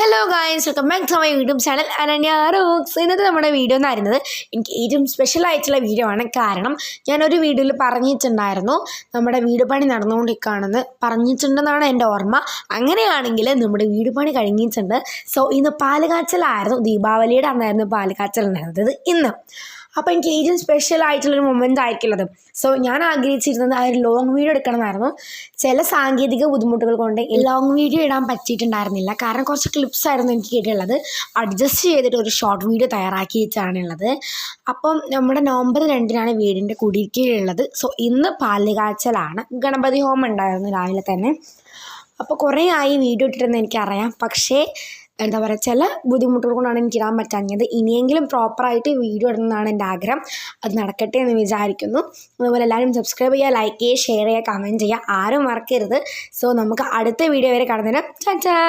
Hello guys, welcome back to my YouTube channel Ananya rocks. ഇന്നത്തെ നമ്മുടെ video എന്ന് പറയുന്നത് എനിക്ക് ഏറ്റവും സ്പെഷ്യൽ ആയിട്ടുള്ള വീഡിയോ ആണ്. കാരണം ഞാനൊരു വീഡിയോയിൽ പറഞ്ഞിട്ടുണ്ടായിരുന്നു നമ്മുടെ വീട് പണി നടന്നുകൊണ്ടിരിക്കുകയാണെന്ന് പറഞ്ഞിട്ടുണ്ടെന്നാണ് എൻ്റെ ഓർമ്മ. അങ്ങനെയാണെങ്കിൽ നമ്മുടെ വീട് പണി കഴിഞ്ഞിട്ടുണ്ട്. സോ ഇന്ന് പാലുകാച്ചലായിരുന്നു, ദീപാവലിയുടെ അന്നായിരുന്നു പാലുകാച്ചൽ ഉണ്ടായിരുന്നത് ഇന്ന്. അപ്പോൾ എനിക്ക് ഏറ്റവും സ്പെഷ്യൽ ആയിട്ടുള്ളൊരു മൊമെൻ്റ് ആയിരിക്കുള്ളത്. സോ ഞാൻ ആഗ്രഹിച്ചിരുന്നത് ആ ഒരു ലോങ് വീഡിയോ എടുക്കണമെന്നായിരുന്നു. ചില സാങ്കേതിക ബുദ്ധിമുട്ടുകൾ കൊണ്ട് ലോങ് വീഡിയോ ഇടാൻ പറ്റിയിട്ടുണ്ടായിരുന്നില്ല. കാരണം കുറച്ച് ക്ലിപ്സ് ആയിരുന്നു എനിക്ക് കിട്ടിയുള്ളത്. അഡ്ജസ്റ്റ് ചെയ്തിട്ട് ഒരു ഷോർട്ട് വീഡിയോ തയ്യാറാക്കിയിട്ടാണുള്ളത്. അപ്പം നമ്മുടെ നവംബർ 2-നാണ് വീടിൻ്റെ കുടിയിരിക്കലുള്ളത്. സോ ഇന്ന് പാലുകാച്ചലാണ്. ഗണപതി ഹോമം ഉണ്ടായിരുന്നു രാവിലെ തന്നെ. അപ്പോൾ കുറേ ആയി വീഡിയോ ഇട്ടിട്ടെന്ന് എനിക്കറിയാം. പക്ഷേ എന്താ പറയുക, ചില ബുദ്ധിമുട്ടുകൾ കൊണ്ടാണ് എനിക്ക് ഇടാൻ പറ്റാഞ്ഞത്. ഇനിയെങ്കിലും പ്രോപ്പറായിട്ട് വീഡിയോ ഇടുന്നതാണ് എൻ്റെ ആഗ്രഹം. അത് നടക്കട്ടെ എന്ന് വിചാരിക്കുന്നു. അതുപോലെ എല്ലാവരും സബ്സ്ക്രൈബ് ചെയ്യുക, ലൈക്ക് ചെയ്യുക, ഷെയർ ചെയ്യുക, കമൻറ്റ് ചെയ്യുക, ആരും മറക്കരുത്. സോ നമുക്ക് അടുത്ത വീഡിയോ വരെ കടന്നേരം. ടാറ്റാ.